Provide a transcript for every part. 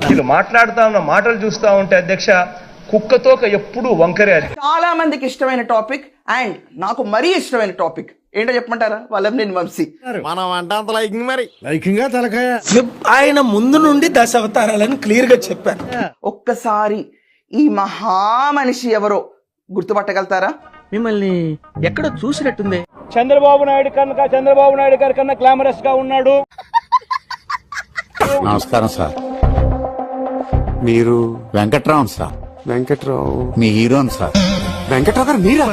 వీళ్ళు మాట్లాడుతా ఉన్న మాటలు చూస్తా ఉంటే అధ్యక్ష కుక్కతో ఎప్పుడు వంకరే. అది చాలా మందికి ఇష్టమైన టాపిక్ అండ్ నాకు మరీ ఇష్టమైన టాపిక్ ఏంటో చెప్పమంటారా? వల్లభనేని వంశీ. మనం అంటే అంత లైకింగ్ మరి లైకింగ్ తలకాయ. ఆయన ముందు నుండి 10 అవతారాలని క్లియర్ గా చెప్పారు. ఒక్కసారి ఈ మహామనిషి ఎవరో గుర్తుపట్టగలుగుతారా? మిమ్మల్ని ఎక్కడో చూసినట్టుంది. చంద్రబాబు నాయుడు గారి కన్నా గ్లామరస్ గా ఉన్నాడు. నమస్కారం సార్. మీరు వెంకట్రావు సార్. వెంకట్రావు మీ హీరోన్ సార్. వెంకట్రావు గారు మీరా?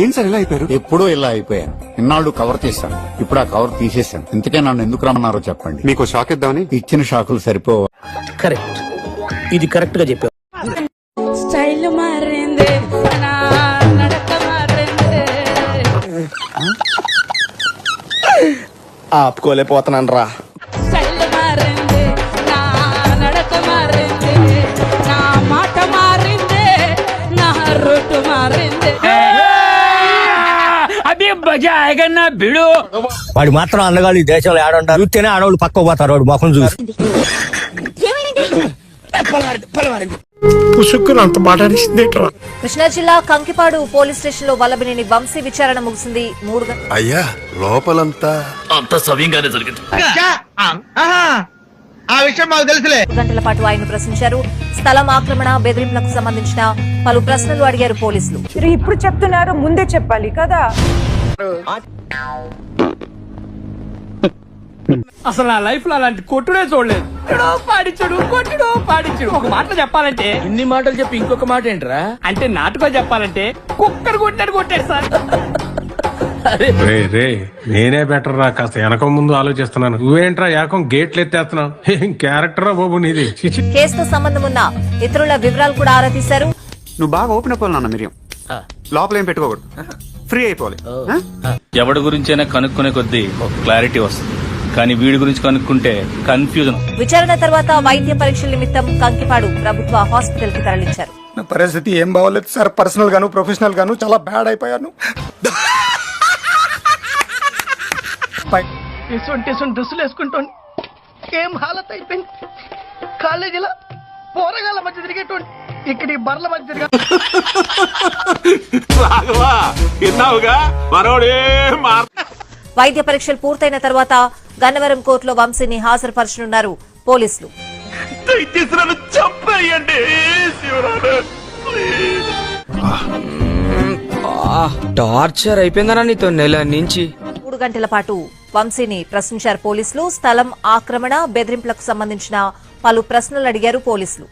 ఏం సార్ ఇలా అయిపోయారు? ఎప్పుడూ ఇలా అయిపోయాను. ఇన్నాళ్ళు కవర్ చేశాను, ఇప్పుడు ఆ కవర్ తీసేశాను. ఇంతకే నన్ను ఎందుకు రమ్మన్నారో చెప్పండి. మీకు షాక్ ఇద్దామని. ఇచ్చిన షాకులు సరిపోవా? కరెక్ట్, ఇది కరెక్ట్ గా చెప్పావు. స్టైల్ మారింది, నా నడక మారింది. ఆపుకోలేకపోతున్నాను రా. స్టైల్ మారింది, నా నడక మారింది, నా మాట మారింది, నా రూట్ మారింది. వాడు మాత్రం అందగాళ్ళు ఈ దేశంలో ఆడుంటారు. చూస్తేనే ఆడవాళ్ళు పక్క పోతారు వాడు ముఖం చూసి. కృష్ణా జిల్లా కంకిపాడు పోలీస్ స్టేషన్ లో వల్లభనేని వంశీ విచారణ ముగిసింది. 3 గంటల అయ్యా లోపలంతా గంటల పాటు ఆయన ప్రశ్నించారు. స్థలం ఆక్రమణ, బెదిరింపులకు సంబంధించిన పలు ప్రశ్నలు అడిగారు పోలీసులు. ఇప్పుడు చెప్తున్నారు, ముందే చెప్పాలి కదా. అసలు నా లైఫ్ లో అలాంటి కొట్టుడే చూడలేదు. కొట్టుడు పాడించుడు. ఒక మాట చెప్పాలంటే ఇన్ని మాటలు చెప్పి ఇంకొక మాట ఏంట్రా? అంటే నాటుగా చెప్పాలంటే కుక్కర్ కొట్టాడు సార్. నేనే బెటర్ రా, కాస్త వెనక ముందు ఆలోచిస్తున్నాను. నువ్వేంట్రా ఏకం గేట్లు ఎత్తేస్తున్నావు? ఏం క్యారెక్టర్ రా బాబు నీది. కేసుతో సంబంధం ఉన్న ఇతరుల వివరాలు కూడా ఆరా తీశారు. నువ్వు బాగా ఓపెన్ అయిపోవాలి నాన్న. మిరియం లోపల ఏం పెట్టుకోకూడదు, ఫ్రీ అయిపోవాలి. ఎవడి గురించైనా కనుక్కునే కొద్దీ ఒక క్లారిటీ వస్తుంది, కానీ వీడి గురించి కనుక్కుంటే కన్ఫ్యూజన్. విచారణ తర్వాత వైద్య పరీక్షల నిమిత్తం కంకిపాడు ప్రభుత్వ హాస్పిటల్ కి తరలించారు. నా పరిస్థితి ఏం బాగోలేదు సార్. పర్సనల్ గాను ప్రొఫెషనల్ గాను చాలా బ్యాడ్ అయిపోయాను. డ్రెస్సులు వేసుకుంటాను. ఏం హాలత్ అయిపోయింది. కాలేజీలో పోరగాళ్ళ మధ్య తిరిగేటువంటి ఇక్కడ ఈ బర్ల మధ్య వైద్య పరీక్షలు పూర్తయిన తర్వాత గన్నవరం కోర్టులో వంశీని హాజరుపరచనున్నారు పోలీసులు. టార్చర్ అయిపోయిందనా నీతో నెల నుంచి. 3 గంటల పాటు వంశీని ప్రశ్నించారు పోలీసులు. స్థలం ఆక్రమణ, బెదిరింపులకు సంబంధించిన పలు ప్రశ్నలు అడిగారు పోలీసులు.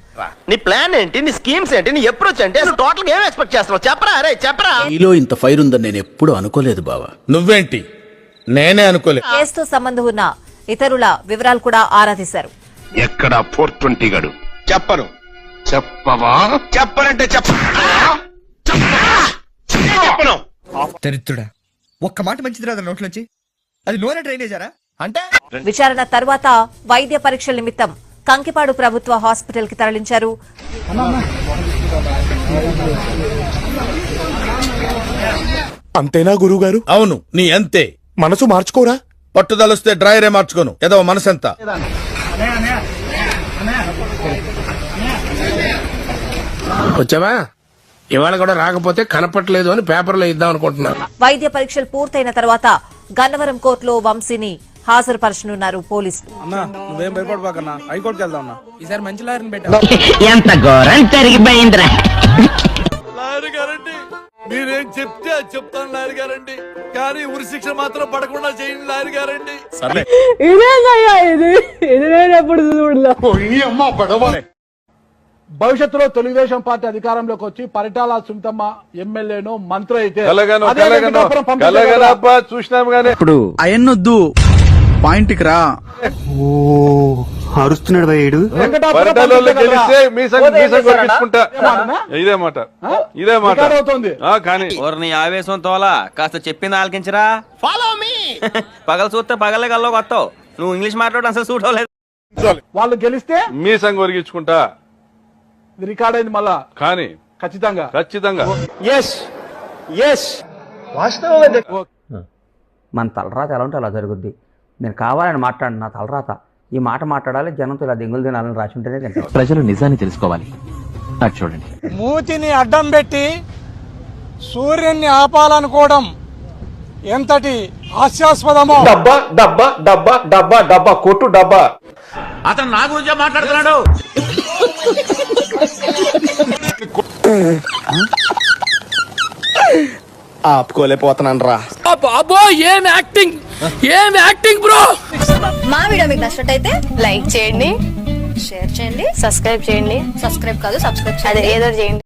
నీ ప్లాన్ ఏంటి? నీ స్కీమ్స్ ఏంటి? నీ అప్రోచ్ ఏంటి? అసలు టోటల్ ఏం ఎక్స్పెక్ట్ చేస్తున్నావు? చెప్పరా అరే చెప్పరా. ఈలో ఇంత ఫైర్ ఉందని నేను ఎప్పుడు అనుకోలేదు బావా. నువ్వేంటి? నేనే అనుకోలేదు. కేసుతో సంబంధం ఉన్న ఇతరుల వివరాలు కూడా ఆరా తీశారు. ఎక్కడ 420 గడు? చెప్పను. చెప్పవా? చెప్పనంటే చెప్పను. చరిత్రుడా, ఒక్క మాట మంచిది రాదు నోట్లోంచి. అది నోరే డ్రైనేజారా అంటే? విచారణ తర్వాత వైద్య పరీక్షల నిమిత్తం కంకిపాడు ప్రభుత్వ హాస్పిటల్ కి తరలించారు. అంతేనా గురువు గారు? అవును, నీ అంతే. మనసు మార్చుకోరా? పట్టుదలొస్తే డ్రైరే మార్చుకోను. ఏదో మనసెంత. వచ్చావా? ఇవాళ కూడా రాకపోతే కనపట్లేదు అని పేపర్లో ఇద్దాం అనుకుంటున్నాను. వైద్య పరీక్షలు పూర్తయిన తర్వాత గన్నవరం కోర్టులో వంశీని హాజరుపరచనున్నారు పోలీసులు. నువ్వేం భయపడబాకన్నా, హైకోర్టుకి వెళ్దాం. ఈసారి మంచి లాయర్ని పెట్టా. ఎంత ఘోరం జరిగిపోయిందిరా. లాయర్ గారండి, మీరేం చెప్తే అది చెప్తాను లాయర్ గారండి, కానీ ఉరి శిక్ష మాత్రం పడకుండా చేయండి లాయర్ గారండి. ఇదేనయ్యా ఇది నేనెప్పుడు చూడలే. భవిష్యత్తులో తెలుగుదేశం పార్టీ అధికారంలోకి వచ్చి పరిటాల సునీతమ్మ ఎమ్మెల్యేను మంత్రి అయితే ఇప్పుడు అయన్నొద్దు, పాయింట్ కి రా. అరుస్తున్నాడు భయ్యుడు. ఆవేశం తోలా కాస్త చెప్పింది ఆలకించరా. Follow me. పగల చూస్తే పగలే గల్లో కొత్తావు. నువ్వు ఇంగ్లీష్ మాట్లాడడం అసలు సూట్ అవ్వలేదు. వాళ్ళు గెలిస్తే మీ సంగ ఒరిగించుకుంటా. రికార్డ్ అయింది మళ్ళా, కానీ ఖచ్చితంగా ఖచ్చితంగా ఎస్ మన తలరాత ఎలా ఉంటే అలా జరుగుద్ది. నేను కావాలని మాట్లాడిన నా తలరాత ఈ మాట మాట్లాడాలి, జనంతో ఇలా దెంగులు తినాలని రాసి ఉంటేనే తింటారు. ప్రజలు నిజాన్ని తెలుసుకోవాలి. అది చూడండి, మూతిని అడ్డం పెట్టి సూర్యున్ని ఆపాలనుకోవడం ఎంతటి హాస్యాస్పదమో. డబ్బా డబ్బా డబ్బా డబ్బా డబ్బా కొట్టు డబ్బా. అతను నా గురించే మాట్లాడుతున్నాడు. ఆపుకోలేకపోతున్నాను రా. బాబో ఏం యాక్టింగ్ బ్రో. మా వీడియో మీకు నచ్చినట్టయితే లైక్ చేయండి, షేర్ చేయండి, సబ్స్క్రైబ్ చేయండి. సబ్స్క్రైబ్ కాదు, సబ్స్క్రైబ్ అదే ఏదో చేయండి.